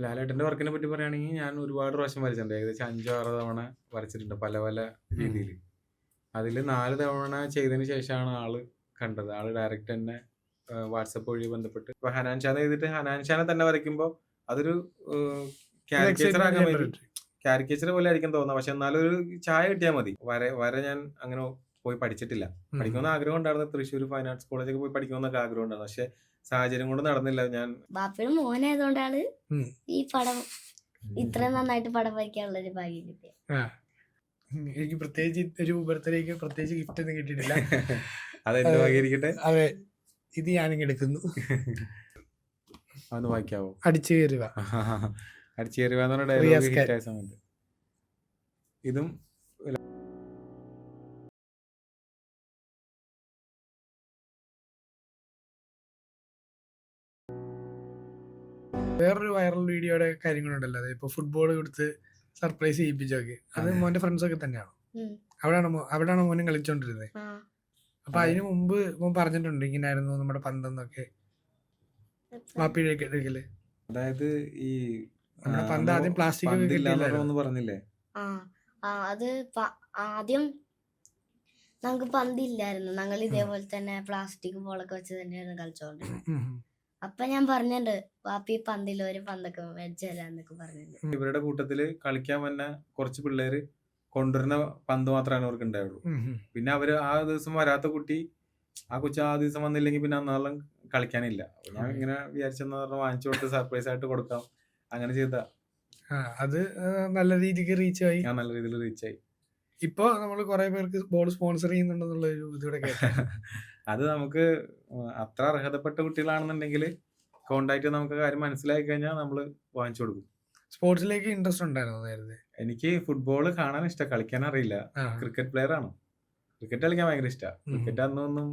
ലാലേട്ടന്റെ വർക്കിനെ പറ്റി പറയുകയാണെങ്കിൽ ഞാൻ ഒരുപാട് പ്രാവശ്യം വരച്ചിട്ടുണ്ട്. ഏകദേശം 5-6 തവണ വരച്ചിട്ടുണ്ട് പല പല രീതിയിൽ. അതിൽ 4 തവണ ചെയ്തതിന് ശേഷമാണ് ആള് കണ്ടത്. ആള് ഡയറക്റ്റ് തന്നെ വാട്സപ്പ് വഴി ബന്ധപ്പെട്ട് ഇപ്പൊ ഹനാൻ ഷാനെ എഴുതിയിട്ട് ഹനാൻ ഷാനെ തന്നെ വരയ്ക്കുമ്പോൾ അതൊരു കാരിക്കേച്ചർ ആക്കാൻ വേണ്ടി കാരിക്കേച്ചർ പോലെ ആയിരിക്കും തോന്നുന്നത്. പക്ഷെ എന്നാലും ഒരു ചായ കിട്ടിയാൽ മതി. വര ഞാൻ അങ്ങനെ പോയി പഠിച്ചിട്ടില്ല. പഠിക്കണമെന്ന് ആഗ്രഹം ഉണ്ടായിരുന്നു. തൃശ്ശൂർ ഫൈൻ ആർട്സ് കോളേജൊക്കെ പോയി പഠിക്കണമെന്നൊക്കെ ആഗ്രഹം ഉണ്ടായിരുന്നു. പക്ഷെ സാഹചര്യം കൊണ്ട് നടന്നില്ല. ഞാൻ ബാപ്പയുടെ മോനായതുകൊണ്ടാണ് ഈ പടം ഇത്രയും നന്നായിട്ട് പടം വരയ്ക്കാനുള്ള ഒരു ഭാഗ്യം കിട്ടിയത്. എനിക്ക് പ്രത്യേകിച്ച് ഒരു ബർത്ത്ഡേക്ക് പ്രത്യേകിച്ച് ഗിഫ്റ്റ് ഒന്നും കിട്ടിയിട്ടില്ല. അതെന്റെ ഭാഗ്യമായിരിക്കട്ടെ. അതെ, ഇത് ഞാനിങ്ങ് എടുക്കുന്നു. അതൊന്ന് വായിക്കാവോ? അടിച്ചു കയറുക. അടിച്ചു കയറുക എന്ന് പറഞ്ഞ ഡയലോഗ് ഹിറ്റായ സമയത്ത് ഇതും വേറൊരു വൈറൽ വീഡിയോയുടെ കാര്യങ്ങളുണ്ടല്ലോ, അതായത് ഇപ്പൊ ഫുട്ബോൾ കൊടുത്ത് സർപ്രൈസ് ചെയ്യിപ്പിച്ചൊക്കെ, അത് മോന്റെ ഫ്രണ്ട്സ് ഒക്കെ തന്നെയാണോ? അവിടെയാണോ മോനും കളിച്ചോണ്ടിരുന്നത്? അപ്പൊ അതിന് മുമ്പ് മോൻ പറഞ്ഞിട്ടുണ്ട് ഇങ്ങനായിരുന്നു നമ്മുടെ പന്തെന്നൊക്കെ. വാപ്പിഴക്കല് അതായത് ഈ നമ്മുടെ പന്ത് ആദ്യം പ്ലാസ്റ്റിക് ഒക്കെ കിട്ടിയില്ലായിരുന്നു പറഞ്ഞില്ലേ? അത് ആദ്യം നമുക്ക് പന്തില്ലായിരുന്നു. ഞങ്ങൾ ഇതേപോലെ തന്നെ പ്ലാസ്റ്റിക് ബോളൊക്കെ വെച്ച് തന്നെയായിരുന്നു കളിച്ചോണ്ടിരുന്നത്. അപ്പൊ ഞാൻ പറഞ്ഞിട്ടുണ്ട് വാപ്പി പന്തിൽ ഒരു പന്തൊക്കെ മേടിച്ചല്ലാന്നൊക്കെ പറഞ്ഞിട്ടുണ്ട്. ഇവരുടെ കൂട്ടത്തില് കളിക്കാൻ വന്ന കുറച്ച് പിള്ളേര് കൊണ്ടുവരുന്ന പന്ത് മാത്രമാണ് അവർക്ക് ഉണ്ടായുള്ളൂ. പിന്നെ അവര് ആ ദിവസം വരാത്ത കുട്ടി, ആ കൊച്ചു ആ ദിവസം വന്നില്ലെങ്കിൽ പിന്നെ അന്നാളും കളിക്കാനില്ല. ഞാൻ ഇങ്ങനെ വിചാരിച്ചെന്ന് പറഞ്ഞാൽ വാങ്ങിച്ചു കൊടുത്ത് സർപ്രൈസ് ആയിട്ട് കൊടുക്കാം. അങ്ങനെ ചെയ്താ അത് നല്ല രീതിക്ക് റീച്ച് ആയി. നല്ല രീതിയിൽ റീച്ച് ആയി. ഇപ്പൊ നമ്മൾ കുറെ പേർക്ക് ബോൾ സ്പോൺസർ ചെയ്യുന്നുണ്ടെന്നുള്ള ഒരു ഇതൂടെ കേട്ടു. അത് നമുക്ക് അത്ര അർഹതപ്പെട്ട കുട്ടികളാണെന്നുണ്ടെങ്കിൽ കോണ്ടാക്ട് നമുക്ക് കാര്യം മനസ്സിലാക്കി കഴിഞ്ഞാൽ നമ്മള് വാങ്ങിച്ചു കൊടുക്കും. സ്പോർട്സിലേക്ക് ഇൻട്രസ്റ്റ് ഉണ്ടായിരുന്നു നേരത്തെ? എനിക്ക് ഫുട്ബോൾ കാണാൻ ഇഷ്ടം, കളിക്കാൻ അറിയില്ല. ക്രിക്കറ്റ് പ്ലെയർ ആണ്. ക്രിക്കറ്റ് കളിക്കാൻ ഭയങ്കര ഇഷ്ടമാണ്. ക്രിക്കറ്റ് അന്നൊന്നും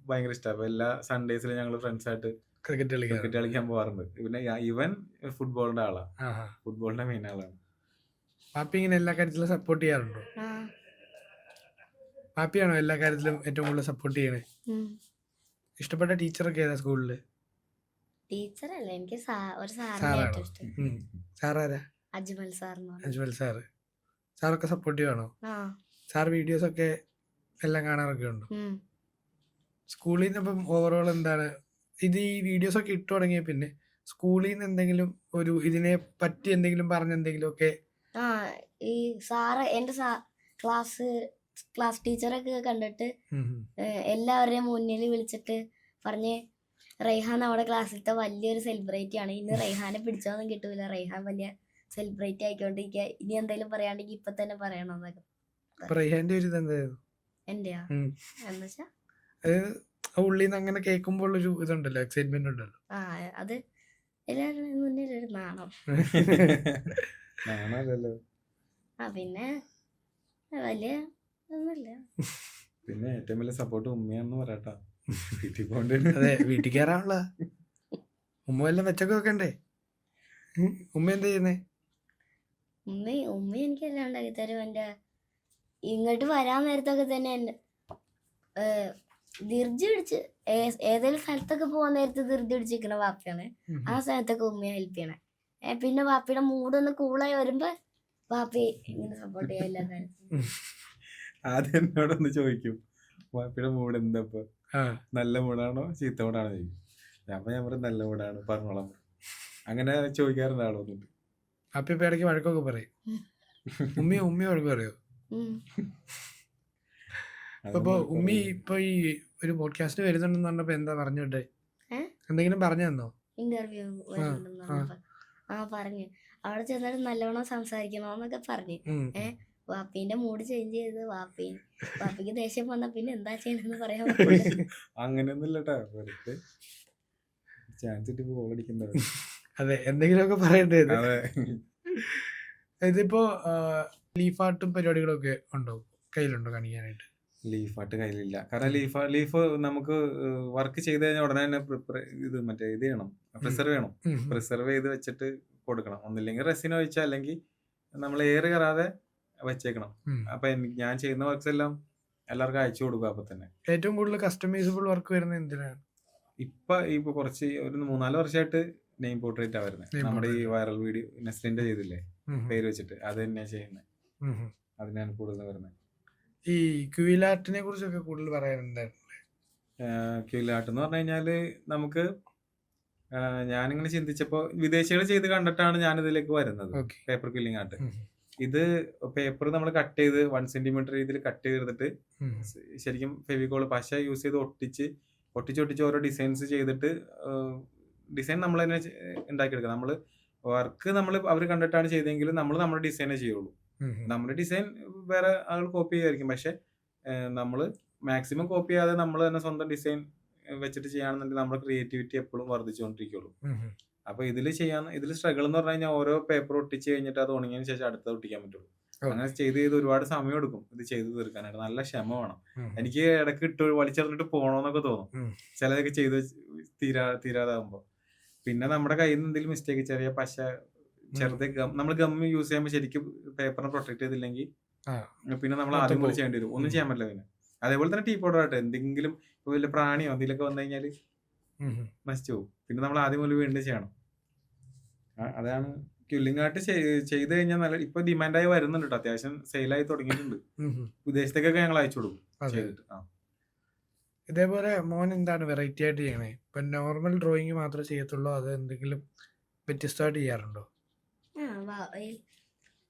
ഭയങ്കര ഇഷ്ടമാണ്. അപ്പൊ എല്ലാ സൺഡേസിലും ഞങ്ങൾ ഫ്രണ്ട്സ് ആയിട്ട് ക്രിക്കറ്റ് കളിക്കാൻ പോകാറുണ്ട്. പിന്നെ ഇവൻ ഫുട്ബോളിന്റെ ആളാണ്, ഫുട്ബോളിന്റെ മെയിൻ ആളാണ്. പാപ്പി ഇങ്ങനെ എല്ലാ കാര്യത്തിലും സപ്പോർട്ട് ചെയ്യാറുണ്ടോ? പാപ്പിയാണോ എല്ലാ കാര്യത്തിലും ഏറ്റവും കൂടുതൽ സപ്പോർട്ട് ചെയ്യണേ? ഇഷ്ടപ്പെട്ട ടീച്ചറൊക്കെ ഏതാ സ്കൂളില്? ടീച്ചറല്ല, എനിക്ക് ഒരു സാറാരാ? അജ്മൽ സാറ്. സാറൊക്കെ സപ്പോർട്ടീവ് ആണോ? സാർ വീഡിയോസ് ഒക്കെ എല്ലാം കാണാറൊക്കെ ഉണ്ടോ? സ്കൂളിൽ നിന്ന് ഇപ്പം ഓവറോൾ എന്താണ് ഇത്, ഈ വീഡിയോസ് ഒക്കെ ഇട്ടു തുടങ്ങിയ പിന്നെ സ്കൂളിൽ നിന്ന് എന്തെങ്കിലും ഒരു ഇതിനെ പറ്റി എന്തെങ്കിലും പറഞ്ഞെന്തെങ്കിലും ഒക്കെ? ഈ സാറ് എന്റെ ക്ലാസ് ടീച്ചറൊക്കെ കണ്ടിട്ട് എല്ലാവരുടെയും മുന്നിൽ വിളിച്ചിട്ട് പറഞ്ഞ്, റെയ്ഹാൻ നമ്മുടെ ക്ലാസ്സിലത്തെ വലിയൊരു സെലിബ്രിറ്റി ആണ്, ഇനി റെയ്ഹാനെ പിടിച്ചൊന്നും കിട്ടൂല, റെയ്ഹാൻ വലിയ സെലിബ്രിറ്റി ആയിക്കൊണ്ടിരിക്കുക, ഇനി എന്തെങ്കിലും പറയാണ്ടെങ്കിൽ ഇപ്പൊ തന്നെ പറയണമെന്നൊക്കെ. എന്റെയാ എന്നുവെച്ചാ ഉള്ളിന്ന് അങ്ങനെ കേൾക്കുമ്പോൾ ഒരു ഇതുണ്ടല്ലോ, എക്സൈറ്റ്മെന്റ് ഉണ്ടല്ലോ. അത് എല്ലാവരുടെ മുന്നിൽ ഒരു നാണം. പിന്നെ വലിയ ഒന്നുമില്ല. പിന്നെ ഏറ്റവും വലിയ സപ്പോർട്ട് ഉമ്മയാണെന്ന് പറയട്ടാ. അതെ, വീട്ടിൽ കയറാനുള്ള ഉമ്മ എല്ലാം വെച്ചൊക്കെ വെക്കണ്ടേ? ഉമ്മ എന്താ ചെയ്യുന്നേ? ഉമ്മ എനിക്കെല്ലാം ഉണ്ടാക്കി തരും. എന്റെ ഇങ്ങോട്ട് വരാൻ നേരത്തൊക്കെ തന്നെ ധൃതി പിടിച്ച് ഏതെങ്കിലും സ്ഥലത്തൊക്കെ പോകാൻ നേരത്ത് ധൃതി പിടിച്ചിരിക്കണ വാപ്പയാണ്. ആ സമയത്തൊക്കെ ഉമ്മയെ ഹെൽപ്പ് ചെയ്യണേ. പിന്നെ വാപ്പിയുടെ മൂടൊന്ന് കൂളായി വരുമ്പോ വാപ്പി ഇങ്ങനെ സപ്പോർട്ട് ചെയ്യാൻ എല്ലാ കാര്യത്തിലും. ആദ്യം എന്നോടൊന്ന് ചോദിക്കും, വാപ്പിയുടെ മൂഡ് എന്താ, നല്ല മൂടാണോ ചീത്ത മൂടാണോ ചോദിക്കും. അപ്പൊ ഞാൻ പറയും നല്ല മൂടാണ്, പറഞ്ഞോളാം. അങ്ങനെ ചോദിക്കാറുണ്ട് ആളോ. അപ്പൊ ഇപ്പൊ ഇടയ്ക്ക് വഴക്കൊക്കെ പറയും. ഉമ്മി വഴക്ക് പറയോ? അപ്പൊ ഉമ്മി ഇപ്പൊ ഈ ഒരു പോഡ്കാസ്റ്റ് വരുന്നുണ്ടെന്ന് പറഞ്ഞപ്പോ എന്താ പറഞ്ഞോട്ടെ? എന്തെങ്കിലും പറഞ്ഞു തന്നോ? ഇന്റർവ്യൂ പറഞ്ഞു. അവിടെ ചെന്നിട്ട് നല്ലോണം സംസാരിക്കണോന്നൊക്കെ പറഞ്ഞു. വാപ്പീന്റെ മൂഡ് ചേഞ്ച് ചെയ്ത് വാപ്പിക്ക് ദേഷ്യം വന്നാ പിന്നെ എന്താ ചെയ്യണെന്ന് പറയാൻ പറ്റില്ല. അങ്ങനെയൊന്നുമില്ലട്ടാ, അതെ, എന്തെങ്കിലുമൊക്കെ പറയണ്ടേ. ഇതിപ്പോ ലീഫ് ആർട്ടും പരിപാടികളൊക്കെ ഉണ്ടോ, കയ്യിലുണ്ടോ കാണിക്കാനായിട്ട്? ലീഫ് ആർട്ട് കയ്യിലില്ല. കാരണം ലീഫ് നമുക്ക് വർക്ക് ചെയ്ത് കഴിഞ്ഞാൽ ഉടനെ തന്നെ ഇത് ചെയ്യണം, പ്രിസർവ് ചെയ്യണം. പ്രിസർവ് ചെയ്ത് വെച്ചിട്ട് കൊടുക്കണം. ഒന്നില്ലെങ്കിൽ റെസിൻ ഒഴിച്ചാൽ അല്ലെങ്കിൽ നമ്മൾ എയർ കയറാതെ വെച്ചേക്കണം. അപ്പൊ ഞാൻ ചെയ്യുന്ന വർക്ക്സ് എല്ലാം എല്ലാവർക്കും അയച്ചു കൊടുക്കും അപ്പൊ തന്നെ. ഏറ്റവും കൂടുതൽ കസ്റ്റമൈസബിൾ വർക്ക് വരുന്നത് എന്തിനാണ്? ഇപ്പൊ കുറച്ച് ഒരു 3-4 വർഷമായിട്ട് നെയിം പോർട്രേറ്റ് ആ വരുന്നത്. Name നമ്മുടെ ഈ portrait. വൈറൽ വീഡിയോ നെസ്ലിന്റെ ചെയ്തില്ലേ ഉം. പേര് വെച്ചിട്ട്, അത് തന്നെയാ ചെയ്യുന്നത്. ഉം. ഉം. അതിനാണ് കൂടുതൽ വരുന്നത്. ഈ ക്യൂലാർട്ടിനെ കുറിച്ചൊക്കെ കൂടുതൽ പറയാനുണ്ടായിരുന്നു. ക്യൂലാർട്ട് എന്ന് പറഞ്ഞു കഴിഞ്ഞാല് നമുക്ക് ഞാനിങ്ങനെ ചിന്തിച്ചപ്പോ വിദേശികൾ ചെയ്ത് കണ്ടിട്ടാണ് ഞാൻ ഇതിലേക്ക് വരുന്നത്. ഓക്കെ. Paper quilling art. ഇത് പേപ്പർ നമ്മൾ കട്ട് ചെയ്ത് 1 സെന്റിമീറ്റർ രീതിയിൽ കട്ട് ചെയ്തെടുത്തിട്ട് ശരിക്കും ഫെവിക്കോൾ പശ യൂസ് ചെയ്ത് ഒട്ടിച്ച് ഓരോ ഡിസൈൻസ് ചെയ്തിട്ട് ഡിസൈൻ നമ്മൾ തന്നെ ഉണ്ടാക്കിയെടുക്കുക. നമ്മൾ വർക്ക് അവർ കണ്ടിട്ടാണ് ചെയ്തെങ്കിലും നമ്മൾ നമ്മുടെ ഡിസൈനേ ചെയ്യുള്ളൂ. നമ്മുടെ ഡിസൈൻ വേറെ ആൾ കോപ്പി ചെയ്യുമായിരിക്കും, പക്ഷെ നമ്മൾ മാക്സിമം കോപ്പി ചെയ്യാതെ നമ്മൾ തന്നെ സ്വന്തം ഡിസൈൻ വെച്ചിട്ട് ചെയ്യുകയാണെന്നുണ്ടെങ്കിൽ നമ്മുടെ ക്രിയേറ്റിവിറ്റി എപ്പോഴും വർദ്ധിച്ചുകൊണ്ടിരിക്കുള്ളൂ. അപ്പൊ ഇതിൽ സ്ട്രഗിൾ എന്ന് പറഞ്ഞു കഴിഞ്ഞാൽ ഓരോ പേപ്പർ ഒട്ടിച്ച് കഴിഞ്ഞിട്ട് അത് ഉണങ്ങിയതിന് ശേഷം അടുത്തത് ഒട്ടിക്കാൻ പറ്റുള്ളൂ. അങ്ങനെ ചെയ്ത് ഒരുപാട് സമയം എടുക്കും ഇത് ചെയ്ത് തീർക്കാനായിട്ട്. നല്ല ക്ഷമ വേണം. എനിക്ക് ഇടയ്ക്ക് വലിച്ചെറിഞ്ഞിട്ട് പോകണമെന്നൊക്കെ തോന്നും ചിലതൊക്കെ ചെയ്ത് തീരാതാകുമ്പോ. പിന്നെ നമ്മുടെ കയ്യിൽ നിന്ന് എന്തെങ്കിലും മിസ്റ്റേക്ക്, ചെറിയ പശ ചെറുതെ നമ്മൾ ഗം യൂസ് ചെയ്യുമ്പോൾ ശരിക്കും പേപ്പറിനെ പ്രൊട്ടക്ട് ചെയ്തില്ലെങ്കിൽ പിന്നെ നമ്മൾ ആദ്യം പോലെ ചെയ്യേണ്ടി വരും. ഒന്നും ചെയ്യാൻ പറ്റില്ല പിന്നെ. അതേപോലെ തന്നെ ടീ പൗഡർ ആയിട്ട് എന്തെങ്കിലും ഇപ്പൊ വല്ല പ്രാണിയോ എന്തെങ്കിലുമൊക്കെ വന്നു കഴിഞ്ഞാൽ നശിച്ചു പോകും. പിന്നെ നമ്മൾ ആദ്യം പോലെ വീണ്ടും ചെയ്യണം. അതാണ് ക്വില്ലിംഗ് ആർട്ട് ചെയ്ത് കഴിഞ്ഞാൽ നല്ല ഇപ്പൊ ഡിമാൻഡായി വരുന്നുണ്ട് കേട്ടോ. അത്യാവശ്യം സെയിലായി തുടങ്ങിയിട്ടുണ്ട്. വിദേശത്തേക്കൊക്കെ ഞങ്ങൾ അയച്ചു കൊടുക്കും ചെയ്തിട്ട്. ഇതേപോലെ മോൻ എന്താണ് വെറൈറ്റി ആയിട്ട് ചെയ്യണേ? ഇപ്പൊ നോർമൽ ഡ്രോയിങ് മാത്രമേ ചെയ്യത്തുള്ളൂ, അത് എന്തെങ്കിലും വ്യത്യസ്തമായിട്ട് ചെയ്യാറുണ്ടോ?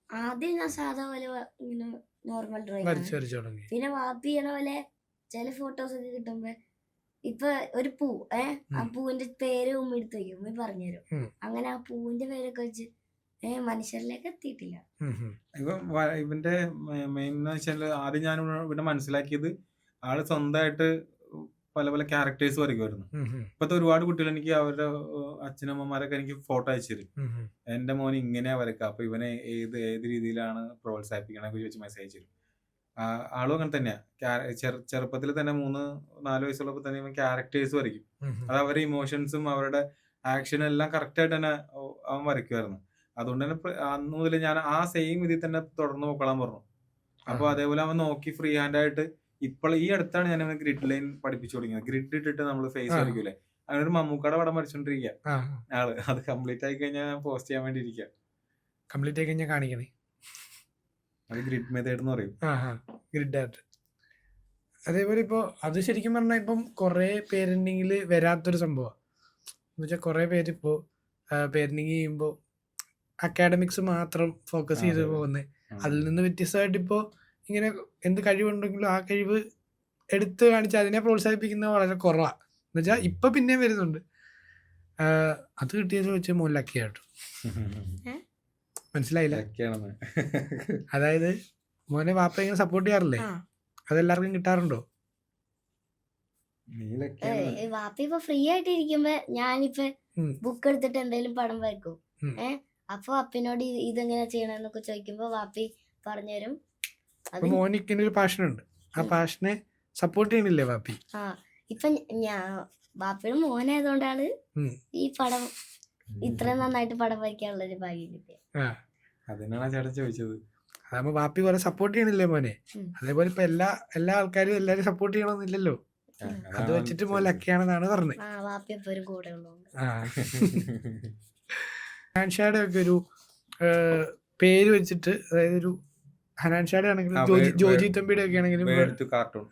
ആദ്യം ഞാൻ സാധാ പോലെ ഇങ്ങനെ നോർമൽ ഡ്രോയിങ് വരച്ചു തുടങ്ങി. പിന്നെ വാപ്പി ചെയ്യണ പോലെ ചില ഫോട്ടോസ് ഒക്കെ കിട്ടുമ്പോ ഇപ്പൊ ഒരു പൂ ആ പൂവിന്റെ പേര് ഉമ്മ എടുത്ത് വയ്ക്കും, ഉമ്മ പറഞ്ഞുതരും. അങ്ങനെ ആ പൂവിന്റെ പേരൊക്കെ വെച്ച് മനുഷ്യരിലേക്ക് എത്തിയിട്ടില്ല. ഇവന്റെ മെയിൻ എന്ന് വെച്ചാൽ ആദ്യം ഞാൻ ഇവിടെ മനസ്സിലാക്കിയത് ആള് സ്വന്തമായിട്ട് പല പല ക്യാരക്ടേഴ്സ് വരയ്ക്കുമായിരുന്നു. ഇപ്പത്തെ ഒരുപാട് കുട്ടികൾ എനിക്ക് അവരുടെ അച്ഛനമ്മമാരൊക്കെ എനിക്ക് ഫോട്ടോ അയച്ചു തരും. എന്റെ മോൻ ഇങ്ങനെയാ വരയ്ക്കുക, അപ്പൊ ഇവനെ ഏത് രീതിയിലാണ് പ്രോത്സാഹിപ്പിക്കണെ ചോദിച്ച് മെസ്സേജ് അയച്ചു തരും. ആളും അങ്ങനെ തന്നെയാ. ചെറുപ്പത്തിൽ തന്നെ 3-4 വയസ്സുള്ളപ്പോ തന്നെ ഇവൻ ക്യാരക്ടേഴ്സ് വരയ്ക്കും. അത് അവരുടെ ഇമോഷൻസും അവരുടെ ആക്ഷനും എല്ലാം കറക്റ്റ് ആയിട്ട് തന്നെ അവൻ വരയ്ക്കുമായിരുന്നു. അതുകൊണ്ട് തന്നെ അന്ന് മുതൽ ഞാൻ ആ സെയിം ഇതിൽ തന്നെ തുടർന്ന് നോക്കാൻ പറഞ്ഞു. അപ്പൊ അതേപോലെ അവൻ നോക്കി ഫ്രീ ഹാൻഡ് ആയിട്ട് ഇപ്പോൾ ഈ അടുത്താണ് ഞാൻ അവന് ഗ്രിഡ് ലൈൻ പഠിപ്പിച്ചു തുടങ്ങിയത്. ഗ്രിഡ് ഇട്ടിട്ട് നമ്മൾ ഫേസ് വരയ്ക്കൂലേ, അങ്ങനെ ഒരു മമ്മൂക്കയുടെ പടം വരച്ചോണ്ടിരിക്കുക ആള്. അത് കംപ്ലീറ്റ് ആയി കഴിഞ്ഞാൽ പോസ്റ്റ് ചെയ്യാൻ വേണ്ടി ഇരിക്കുക. കംപ്ലീറ്റ് ആയി കഴിഞ്ഞാൽ കാണിക്കണേ. അത് ഗ്രിഡ് മെത്തേഡ് എന്ന് പറയും. Grid art. അതേപോലെ ഇപ്പോൾ അത് ശരിക്കും പറഞ്ഞാൽ ഇപ്പം കുറേ പേരൻറ്റിങ്ങിൽ വരാത്തൊരു സംഭവമാണ്. എന്ന് വെച്ചാൽ കുറേ പേരിപ്പോൾ പേരൻറ്റിങ് ചെയ്യുമ്പോൾ അക്കാഡമിക്സ് മാത്രം ഫോക്കസ് ചെയ്ത് പോകുന്നത്. അതിൽ നിന്ന് വ്യത്യസ്തമായിട്ട് ഇപ്പോൾ ഇങ്ങനെ എന്ത് കഴിവുണ്ടെങ്കിലും ആ കഴിവ് എടുത്ത് കാണിച്ച് അതിനെ പ്രോത്സാഹിപ്പിക്കുന്നത് വളരെ കുറവാണ്. എന്ന് വെച്ചാൽ ഇപ്പം പിന്നെയും വരുന്നുണ്ട്. അത് കിട്ടിയത് വെച്ച് മോനിലക്കിയാട്ടോ. മനസ്സിലായില്ല? അതായത് മോനെ വാപ്പ ഇങ്ങനെ സപ്പോർട്ട് ചെയ്യാറില്ലേ? അതെല്ലാവർക്കും കിട്ടാറുണ്ടോ? വാപ്പ ഇപ്പൊ ഫ്രീ ആയിട്ട് ഇരിക്കുമ്പോ ഞാനിപ്പോ ബുക്ക് എടുത്തിട്ട് എന്തെങ്കിലും പടം വരക്കും. അപ്പൊ അപ്പിനോട് ഇതെങ്ങനെ ചെയ്യണമെന്നൊക്കെ ചോദിക്കുമ്പോ വാപ്പി പറഞ്ഞുതരും. മോനിക്കിന് ഒരു പാഷൻ ഉണ്ട്, ആ പാഷനെ സപ്പോർട്ട് ചെയ്യണില്ലേ വാപ്പി? ഇപ്പൊ വാപ്പിയുടെ മോനായതുകൊണ്ടാണ് ഈ പടം ഇത്രയും നന്നായിട്ട് പടം വരയ്ക്കാനുള്ള ഒരു ഭാഗ്യം കിട്ടിയത്. അതിനാണ് ചേട്ടൻ ചോദിച്ചത്. അതാകുമ്പോ വാപ്പി കുറെ സപ്പോർട്ട് ചെയ്യണില്ലേ മോനെ? അതേപോലെ ഇപ്പൊ എല്ലാ ആൾക്കാരും എല്ലാരും സപ്പോർട്ട് ചെയ്യണമെന്നില്ലല്ലോ. അത് വെച്ചിട്ട് മോൻ ലക്കിയാണെന്നാണ് പറഞ്ഞത്. വാപ്പി എപ്പോഴും കൂടെ ഉള്ളതുകൊണ്ട്. ഹനാൻഷായുടെ ഒക്കെ ഒരു പേര് വെച്ചിട്ട്, അതായത് ഒരു ഹനാൻഷായുടെ ആണെങ്കിലും ജോജി തമ്പിയുടെ ഒക്കെ ആണെങ്കിലും കാർട്ടൂൺ.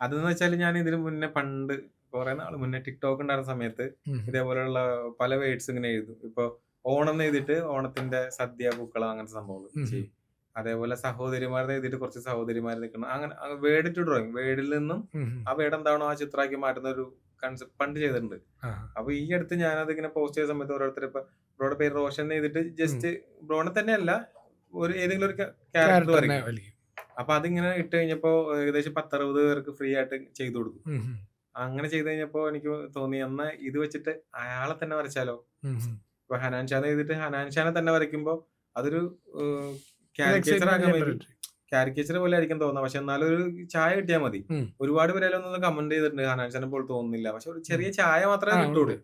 അതെന്ന് വെച്ചാൽ ഞാൻ ഇതിന് മുന്നേ പണ്ട് കുറെ നാൾ മുന്നേ ടിക്ടോക്ക് ഉണ്ടായിരുന്ന സമയത്ത് ഇതേപോലെയുള്ള പല വേർഡ്സ് ഇങ്ങനെ എഴുതും. ഇപ്പൊ ഓണം എഴുതിയിട്ട് ഓണത്തിന്റെ സദ്യ പൂക്കളം അങ്ങനത്തെ സംഭവങ്ങൾ ചെയ്യും. അതേപോലെ സഹോദരിമാരെ എഴുതിയിട്ട് കുറച്ച് സഹോദരിമാർ നിൽക്കണം. അങ്ങനെ വേർഡ് ടു ഡ്രോയിങ്, വേർഡിൽ നിന്നും ആ വേർഡ് എന്താണോ ആ ചിത്രമാക്കി മാറ്റുന്ന ഒരു കൺസെപ്റ്റ് പണ്ട് ചെയ്തിട്ടുണ്ട്. അപ്പൊ ഈ അടുത്ത് ഞാനത് ഇങ്ങനെ പോസ്റ്റ് ചെയ്ത സമയത്ത് ഓരോരുത്തർ ഇപ്പൊ ബ്രോയുടെ പേര് റോഷൻ എഴുതിയിട്ട് ജസ്റ്റ് ബ്രോനെ തന്നെയല്ല ഒരു ഏതെങ്കിലും ഒരു ക്യാരക്ടർ വരയ്ക്കും. അപ്പൊ അതിങ്ങനെ ഇട്ട് കഴിഞ്ഞപ്പോ ഏകദേശം 10-60 പേർക്ക് ഫ്രീ ആയിട്ട് ചെയ്തു കൊടുക്കും. അങ്ങനെ ചെയ്ത് കഴിഞ്ഞപ്പോ എനിക്ക് തോന്നി എന്നാ ഇത് വെച്ചിട്ട് അയാളെ തന്നെ വരച്ചാലോ. ഇപ്പൊ ഹനാൻഷാനെ എഴുതിയിട്ട് ഹനാൻഷാനെ തന്നെ വരയ്ക്കുമ്പോ അതൊരു കാരിക്കേച്ചർ പോലെ ആയിരിക്കും തോന്നുന്നത്. പക്ഷെ എന്നാലും ഒരു ചായ കിട്ടിയാൽ മതി. ഒരുപാട് പേരെല്ലാം കമന്റ് ചെയ്തിട്ടുണ്ട് ഹനാൻഷാനെ പോലെ തോന്നുന്നില്ല, പക്ഷെ ഒരു ചെറിയ ചായ മാത്രമേ കിട്ടുള്ളൂ.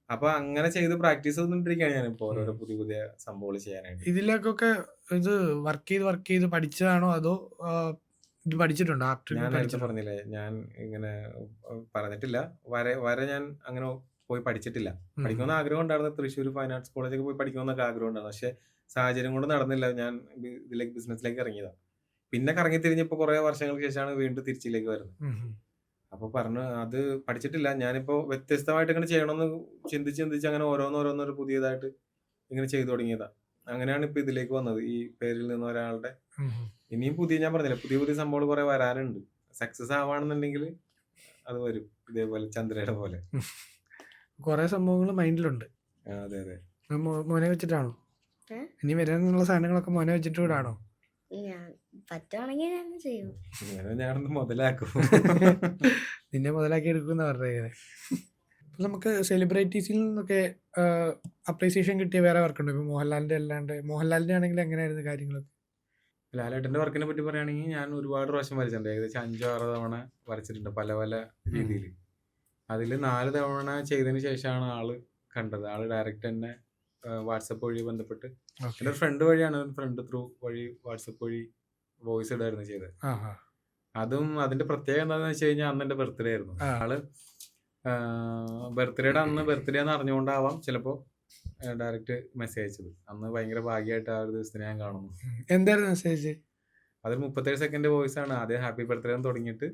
അപ്പൊ അങ്ങനെ ചെയ്ത് പ്രാക്ടീസ് ചെയ്തോണ്ടിരിക്കുകയാണ് ഞാനിപ്പോ ഓരോരോ പുതിയ സംഭവങ്ങൾ ചെയ്യാനായിട്ട്. ഇതിലേക്കൊക്കെ ഇത് വർക്ക് ചെയ്ത് പഠിച്ചതാണോ അതോ ഇത് പഠിച്ചിട്ടുണ്ടോ? ഞാൻ നേരത്തെ പറഞ്ഞില്ലേ, ഞാൻ ഇങ്ങനെ പറഞ്ഞിട്ടില്ല. വര ഞാൻ അങ്ങനെ പോയി പഠിച്ചിട്ടില്ല. പഠിക്കണമെന്ന് ആഗ്രഹം ഉണ്ടായിരുന്നു. തൃശ്ശൂർ ഫൈൻ ആർട്സ് കോളേജൊക്കെ പോയി പഠിക്കണമെന്നൊക്കെ ആഗ്രഹം ഉണ്ടായിരുന്നു. പക്ഷെ സാഹചര്യം കൊണ്ട് നടന്നില്ല. ഞാൻ ഇതിലേക്ക് ബിസിനസ്സിലേക്ക് ഇറങ്ങിയതാണ്. പിന്നെ കറങ്ങി തിരിഞ്ഞപ്പോൾ കുറേ വർഷങ്ങൾക്ക് ശേഷമാണ് വീണ്ടും തിരിച്ചിലേക്ക് വരുന്നത്. അപ്പോൾ പറഞ്ഞു അത് പഠിച്ചിട്ടില്ല, ഞാനിപ്പോൾ വ്യത്യസ്തമായിട്ട് ഇങ്ങനെ ചെയ്യണമെന്ന് ചിന്തിച്ച് അങ്ങനെ ഓരോന്നോരോന്നൊരു പുതിയതായിട്ട് ഇങ്ങനെ ചെയ്തു തുടങ്ങിയതാണ്. അങ്ങനെയാണ് ഇപ്പോൾ ഇതിലേക്ക് വന്നത്. ഈ പേരിൽ നിന്ന് ഒരാളുടെ ഇനിയും ഞാൻ പറഞ്ഞില്ല, പുതിയ സംഭവങ്ങൾ കുറെ വരാനുണ്ട്. സക്സസ് ആവാണെന്നുണ്ടെങ്കിൽ അത് വരും, ഇതേപോലെ ചന്ദ്രയുടെ പോലെ. കുറെ സംഭവങ്ങൾ മൈൻഡിലുണ്ട്. അതെ അതെ. മോനെ വെച്ചിട്ടാണോ ഇനി വരാനുള്ള സാധനങ്ങളൊക്കെ മോനെ വെച്ചിട്ട് കൂടാണോ? ഞാൻ പറ്റുവാണെങ്കിൽ ഞാൻ ചെയ്യും. ഞാനൊന്ന് മുതലാക്കും. നിന്നെ മുതലാക്കി എടുക്കുന്ന പറഞ്ഞത്. നമുക്ക് സെലിബ്രിറ്റീസിൽ നിന്നൊക്കെ അപ്രീസിയേഷൻ കിട്ടിയ വേറെ വർക്കുണ്ട്. ഇപ്പൊ മോഹൻലാലിന്റെ അല്ലാണ്ട്, മോഹൻലാലിന്റെ ആണെങ്കിൽ എങ്ങനെയായിരുന്നു കാര്യങ്ങളൊക്കെ? ലാലേട്ടന്റെ വർക്കിനെ പറ്റി പറയുകയാണെങ്കിൽ ഞാൻ ഒരുപാട് പ്രാവശ്യം വരച്ചിട്ടുണ്ട്. ഏകദേശം 5-6 തവണ വരച്ചിട്ടുണ്ട് പല പല രീതിയിൽ. അതിൽ 4 തവണ ചെയ്തതിന് ശേഷമാണ് ആള് കണ്ടത്. ആള് ഡയറക്റ്റ് തന്നെ വാട്സപ്പ് വഴി ബന്ധപ്പെട്ട്, എൻ്റെ ഒരു ഫ്രണ്ട് വഴിയാണ്, ഫ്രണ്ട് ത്രൂ വഴി വാട്സപ്പ് വഴി വോയിസ് ഇടായിരുന്നു ചെയ്തത്. അതും അതിന്റെ പ്രത്യേകത എന്താണെന്ന് വെച്ച് കഴിഞ്ഞാൽ അന്ന് എൻ്റെ ബർത്ത്ഡേ ആയിരുന്നു. ആള് ബർത്ത്ഡേയുടെ അന്ന് ബർത്ത്ഡേ എന്ന് അറിഞ്ഞുകൊണ്ടാവാം ചിലപ്പോൾ ഡയറക്റ്റ് മെസ്സേജ് അയച്ചത്. അന്ന് ഭയങ്കര ഭാഗ്യമായിട്ട് ആ ഒരു ദിവസത്തിന് ഞാൻ കാണുന്നു. എന്തായിരുന്നു മെസ്സേജ്? അതൊരു 37 സെക്കൻഡ് വോയിസ് ആണ്. ആദ്യം ഹാപ്പി ബർത്ത്ഡേ എന്ന് തുടങ്ങിയിട്ട്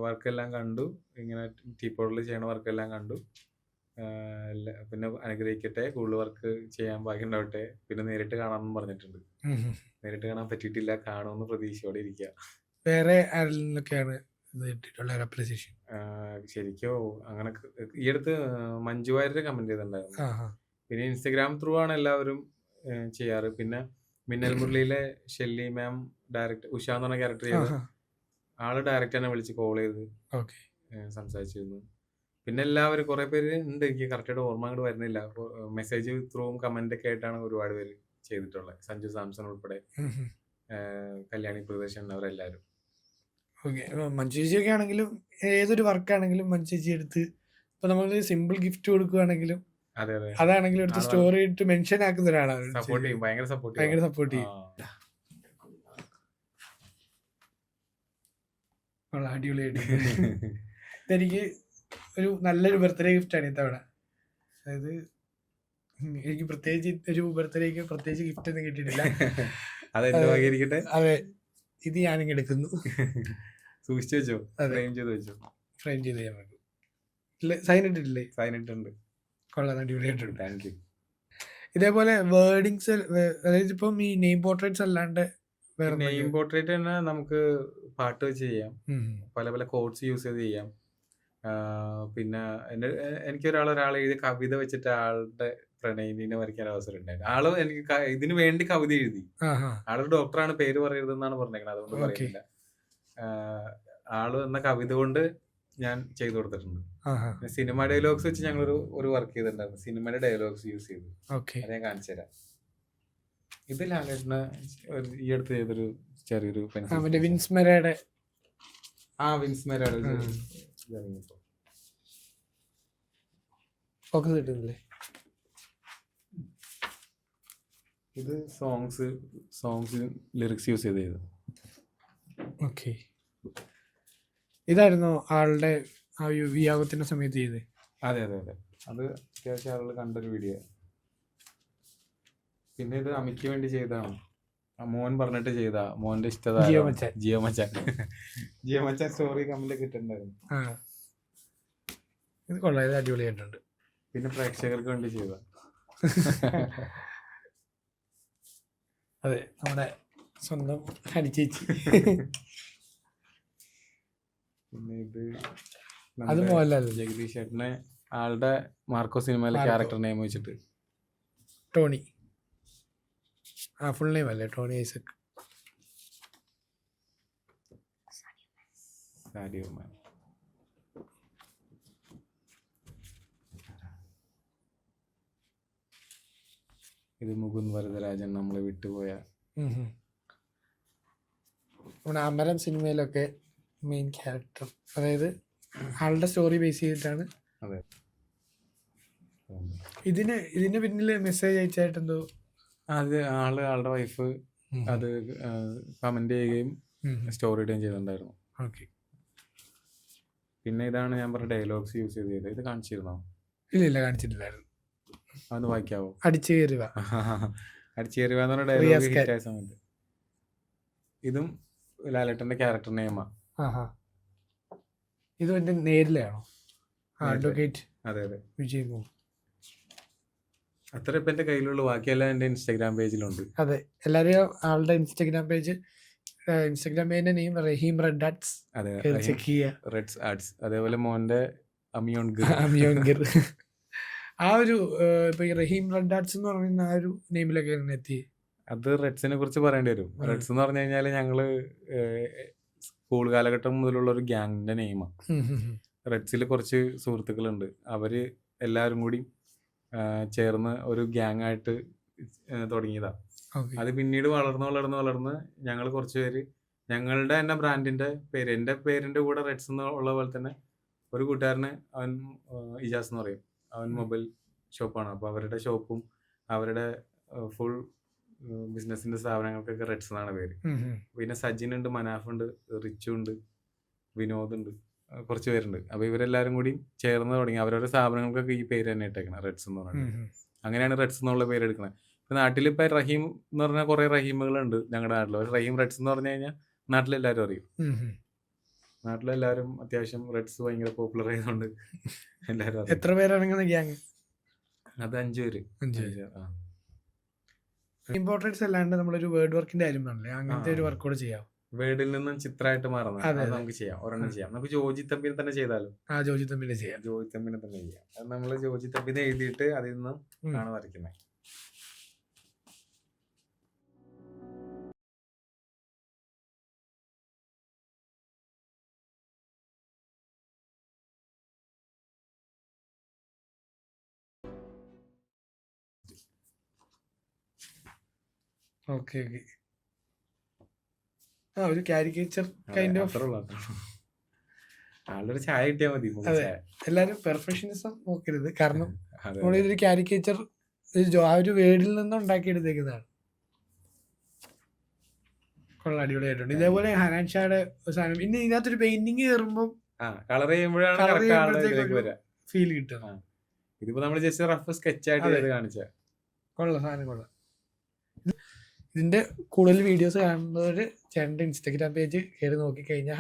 വർക്കെല്ലാം കണ്ടു, ഇങ്ങനെ ടീപ്പോഡിൽ ചെയ്യണ വർക്കെല്ലാം കണ്ടു, പിന്നെ അനുഗ്രഹിക്കട്ടെ, കൂടുതൽ വർക്ക് ചെയ്യാൻ ബാക്കി ഉണ്ടാവട്ടെ, പിന്നെ നേരിട്ട് കാണാമെന്നും പറഞ്ഞിട്ടുണ്ട്. നേരിട്ട് കാണാൻ പറ്റിയിട്ടില്ല, കാണുമെന്ന് പ്രതീക്ഷയോടെ ഇരിക്കുക. വേറെ ആരിലൊക്കെയാണ് ശരിക്കോ അങ്ങനെ ഈ അടുത്ത് മഞ്ജു വാര്യർ കമന്റ് ചെയ്തിട്ടുണ്ടായിരുന്നു. പിന്നെ ഇൻസ്റ്റഗ്രാം ത്രൂ ആണ് എല്ലാവരും ചെയ്യാറ്. പിന്നെ മിന്നൽ മുരളിയിലെ ഷെല്ലി മാം ഡയറക്റ്റ് ഉഷ എന്ന് പറഞ്ഞ ക്യാരക്ടർ ചെയ്ത് ആള് ഡയറക്റ്റ് തന്നെ വിളിച്ച് കോൾ ചെയ്ത് സംസാരിച്ചിരുന്നു. പിന്നെ എല്ലാവരും കുറെ പേര് ഉണ്ട്, എനിക്ക് കറക്റ്റായിട്ട് ഓർമ്മ അങ്ങോട്ട് വരുന്നില്ല. മെസ്സേജ് ത്രൂവും കമന്റ് ഒക്കെ ആയിട്ടാണ് ഒരുപാട് പേര് ചെയ്തിട്ടുള്ളത്. സഞ്ജു സാംസൺ ഉൾപ്പെടെ, കല്യാണി പ്രദേശൻ, അവരെല്ലാവരും. മഞ്ജു ചേച്ചിയൊക്കെ ആണെങ്കിലും ഏതൊരു വർക്കാണെങ്കിലും മഞ്ജു ചേച്ചി എടുത്ത് ഇപ്പൊ നമ്മൾ സിമ്പിൾ ഗിഫ്റ്റ് കൊടുക്കുകയാണെങ്കിലും അതാണെങ്കിലും എടുത്ത് സ്റ്റോറി ഇട്ട് മെൻഷൻ ആക്കുന്ന ഒരാളാണ്. ഭയങ്കര സപ്പോർട്ട് ചെയ്യും. അടിപൊളിയായിട്ട് ഇതെനിക്ക് ഒരു നല്ലൊരു ബർത്ത്ഡേ ഗിഫ്റ്റാണ് ഇത്തവണ. അതായത് എനിക്ക് പ്രത്യേകിച്ച് ഒരു ബർത്ത്ഡേക്ക് പ്രത്യേകിച്ച് ഗിഫ്റ്റ് ഒന്നും കിട്ടിയിട്ടില്ല. അതെ, ഇത് ഞാനിങ്ങ് എടുക്കുന്നു. സൂക്ഷിച്ചു വെച്ചോ? ഫ്രെയിം ചെയ്ത് ചെയ്യാൻ പറ്റും. സൈൻ ഇട്ടിട്ടില്ലേ? സൈൻ ഇട്ടുണ്ട്. കൊള്ളാം, അടിപൊളിയായിട്ടുണ്ട്. Thank you. ഇതേപോലെ വേർഡിങ്സ്, അതായത് ഇപ്പം ഈ നെയിം പോർട്രേറ്റ്സ് അല്ലാണ്ട് നെയിം പോർട്രേറ്റ് തന്നെ നമുക്ക് പാട്ട് വെച്ച് ചെയ്യാം, പല പല കോഡ്സ് യൂസ് ചെയ്ത് ചെയ്യാം. പിന്നെ ഒരാൾ എഴുതിയ കവിത വെച്ചിട്ട് ആളുടെ പ്രണയിനെ വരയ്ക്കാൻ അവസരം ഉണ്ടായിരുന്നു. ആള് എനിക്ക് ഇതിനു വേണ്ടി കവിത എഴുതി. ആളൊരു ഡോക്ടറാണ്, പേര് പറയരുതെന്നാണ് പറഞ്ഞേക്കുന്നത്, അതുകൊണ്ട് പറയുന്നില്ല. ആള് എന്ന കവിത കൊണ്ട് ഞാൻ ചെയ്തു കൊടുത്തിട്ടുണ്ട്. സിനിമ ഡയലോഗ്സ് വെച്ച് ഞങ്ങൾ ഒരു വർക്ക് ചെയ്തിട്ടുണ്ടായിരുന്നു. സിനിമയുടെ ഡയലോഗ്സ് യൂസ് ചെയ്തു. അത് ഞാൻ കാണിച്ചു തരാം. ഇത് ലാലേട്ടന് ഈ അടുത്ത് ചെയ്തൊരു ചെറിയൊരു വിൻസ്മരയുടെ ഇത് സോങ്സ് ലിറിക്സ് യൂസ് ചെയ്ത്. ഓക്കെ, ഇതായിരുന്നു ആളുടെ ആ വിയാഹത്തിന്റെ സമയത്ത് ചെയ്ത്? അതെ അതെ അതെ, അത് അത്യാവശ്യം ആളുകൾ കണ്ടൊരു വീഡിയോ. പിന്നെ ഇത് അമിക്ക് വേണ്ടി ചെയ്തതാണ്. മോൻ പറഞ്ഞിട്ട് ചെയ്ത, മോന്റെ ഇഷ്ടത ജിയോ മച്ചാൻ സ്റ്റോറി കമന്റ് കിട്ടുന്നുണ്ടായിരുന്നു. ഇത് കൊള്ളാം, ഇത് അടിപൊളിയായിട്ടുണ്ട്. പിന്നെ പ്രേക്ഷകർക്ക് വേണ്ടി ചെയ്ത, അതെ, നമ്മുടെ സ്വന്തം ഹരിച്ചേച്ചി. പിന്നെ ഇത് അത് മോഹൻലാൽ ജഗദീഷ് ചേട്ടനെ ആളുടെ മാർക്കോ സിനിമയിലെ ക്യാരക്ടർ നെയിം വെച്ചിട്ട് ടോണി, ഫുൾ നെയിം അല്ലേ? ടോണി ഐസക്. സാഡിയോ മാൻ. ഇത് മുകുന്ദ് വരദരാജൻ നമ്മളെ വിട്ടുപോയ. അമരൻ സിനിമയിലൊക്കെ മെയിൻ ക്യാരക്ടർ, അതായത് ആളുടെ സ്റ്റോറി ബേസ് ചെയ്തിട്ടാണ്. അതെ, ഇതിന് പിന്നിൽ മെസ്സേജ് അയച്ചായിട്ടെന്തോ അത് ആളുടെ വൈഫ് അത് കമന്റ് ചെയ്യുകയും സ്റ്റോറി ഇടുകയും ചെയ്തിട്ടുണ്ടായിരുന്നു. ഓക്കെ. പിന്നെ ഇതാണ് ഞാൻ പറഞ്ഞ ഡയലോഗ്സ് യൂസ് ചെയ്തത്. ഇത് കാണിച്ചിരുന്നോ? ഇല്ല കാണിച്ചിട്ടില്ലായിരുന്നു. അതൊന്ന് വായിക്കാവോ? അടിച്ചു കയറി വാ. അടിച്ചേരുവാന്ന് പറഞ്ഞ റിയാസ് ഡയലോഗ് ഖാൻ. ഹിറ്റായ സമയത്ത്. ഇതും ലാലേട്ടന്റെ ക്യാരക്ടർ നെയ്മ. ആഹാ. ഇത് എൻ്റെ നേരിലാണോ? നേരിലെ. അഡ്വക്കേറ്റ് അതെ അതെ. വിജയ് മോഹൻ. അത്ര ഇപ്പൊ എന്റെ കയ്യിലുള്ള, ബാക്കിയെല്ലാം എന്റെ ഇൻസ്റ്റാഗ്രാം പേജിലുണ്ട്. അതെ, എല്ലാവരെയും ആളുടെ ഇൻസ്റ്റാഗ്രാം പേജിന്റെ നെയിം റഹീം റെഡ് ആർട്സ്. അതെ, ചെക്ക് ചെയ്യുക. Reds arts. അതേപോലെ മോന്റെ അമിയോൺ ഗിർ. അമിയോൻഗിർ. ആ ഒരു ഇപ്പൊ ഈ റഹീം റെഡ് ആർട്സ് എന്ന് പറയുന്ന ആ ഒരു നെയിമിലൊക്കെ എത്തി. അത് റെഡ്സിനെ കുറിച്ച് പറയേണ്ടി വരും. റെഡ്സ് എന്ന് പറഞ്ഞു കഴിഞ്ഞാല് ഞങ്ങള് സ്കൂൾ കാലഘട്ടം മുതലുള്ള ഒരു ഗ്യാങ്ങിന്റെ നെയിമാണ്. റെഡ്സിൽ കുറച്ച് സുഹൃത്തുക്കളുണ്ട്. അവര് എല്ലാവരും കൂടി ചേർന്ന് ഒരു ഗ്യാങ് ആയിട്ട് തുടങ്ങിയതാ. അത് പിന്നീട് വളർന്ന് ഞങ്ങൾ കുറച്ച് പേര് ഞങ്ങളുടെ തന്നെ ബ്രാൻഡിന്റെ പേര്, എൻ്റെ പേരിന്റെ കൂടെ റെഡ്സ് എന്നുള്ള പോലെ തന്നെ ഒരു കൂട്ടുകാരന്, അവൻ ഇജാസ് എന്ന് പറയും, അവൻ മൊബൈൽ ഷോപ്പാണ്. അപ്പോൾ അവരുടെ ഷോപ്പും അവരുടെ ഫുൾ ബിസിനസിന്റെ സ്ഥാപനങ്ങൾക്കൊക്കെ റെഡ്സ് എന്നാണ് പേര്. പിന്നെ സജിൻ ഉണ്ട്, മനാഫ് ഉണ്ട്, റിച്ചു ഉണ്ട്, വിനോദ് ഉണ്ട്, കുറച്ച് പേരുണ്ട്. അപ്പോൾ ഇവരെല്ലാവരും കൂടി ചേർന്ന് തുടങ്ങി അവരവരുടെ സ്ഥാപനങ്ങൾക്കൊക്കെ ഈ പേര് തന്നെ ഇട്ടേക്കണം, റെഡ്സ് എന്ന് പറയുന്നത്. അങ്ങനെയാണ് റെഡ്സ് എന്നുള്ള പേര് എടുക്കുന്നത്. ഇപ്പം നാട്ടിൽ ഇപ്പം റഹീം എന്ന് പറഞ്ഞാൽ കുറേ റഹീമുകളുണ്ട് ഞങ്ങളുടെ നാട്ടിൽ. പക്ഷേ റഹീം റെഡ്സ് എന്ന് പറഞ്ഞു കഴിഞ്ഞാൽ നാട്ടിലെല്ലാവരും അറിയും. നാട്ടിലെല്ലാവരും അത്യാവശ്യം റെഡ്സ് ഭയങ്കര പോപ്പുലർ ആയതുകൊണ്ട് എല്ലാവരും അറിയും. എത്ര പേരാണ് ഗ്യാങ്? അത് 5 പേര്. ഇമ്പോർട്ടൻസ് അല്ലാണ്ട് നമ്മളൊരു വേർഡ് വർക്കിന്റെ കാര്യം പറഞ്ഞില്ലേ, അങ്ങനത്തെ ഒരു വർക്ക് കൂടെ ചെയ്യാം. വേർഡിൽ നിന്നും ചിത്രമായിട്ട് മാറുന്നത്, അതെ, അത് അതെ. നമുക്ക് ചെയ്യാം. ഒരെണ്ണം ചെയ്യാം. നമുക്ക് ജോജി തമ്പിനെ തന്നെ ചെയ്താലോ? ജോജി തമ്മിൽ ചെയ്യാം. ജോജി തമ്പിനെ തന്നെ ചെയ്യാം. അത് നമ്മള് ജോജി തമ്പിനെ എഴുതിയിട്ട് അതിൽ നിന്നും ആണ് വരയ്ക്കുന്നത്. ഓക്കെ. ഒരു കാരിക്കേച്ചർ കൈൻഡ് ഓഫ്. അത്രേ ഉള്ളൂ. ആളുടെ ഒരു ചായ കിട്ടിയാൽ മതി. അതെ, എല്ലാരും പെർഫെക്ഷനിസം നോക്കരുത്. കാരണം അതെ, നമ്മളിതൊരു കാരിക്കേച്ചർ ആ ഒരു വേർഡിൽ നിന്ന് ഉണ്ടാക്കിയെടുത്തേക്കുന്നതാണ്. കൊള്ളാം, അടിപൊളിയായിട്ടുണ്ട്. ഇതേപോലെ ഹനാൻ ഷായുടെ സാധനം. പിന്നെ ഇതിനകത്തൊരു പെയിന്റിങ് കയറുമ്പോൾ കളർ ചെയ്യുമ്പോഴാണ് Colour correct ആളുടെ ഇതിലേക്ക് ചെയ്യുമ്പോഴത്തേക്ക് വരിക. ഫീൽ കിട്ടും. ഇതിപ്പോ നമ്മൾ ജസ്റ്റ് റഫ് സ്കെച്ച് ആയിട്ട് അതെ. ചെയ്ത് കാണിച്ച. കൊള്ളാം, സാധനം കൊള്ളാം. ഇതിന്റെ കൂടുതൽ വീഡിയോസ് കാണുന്നവര് ചേട്ടൻ്റെ ഇൻസ്റ്റാഗ്രാം പേജ് കയറി നോക്കിക്കഴിഞ്ഞാൽ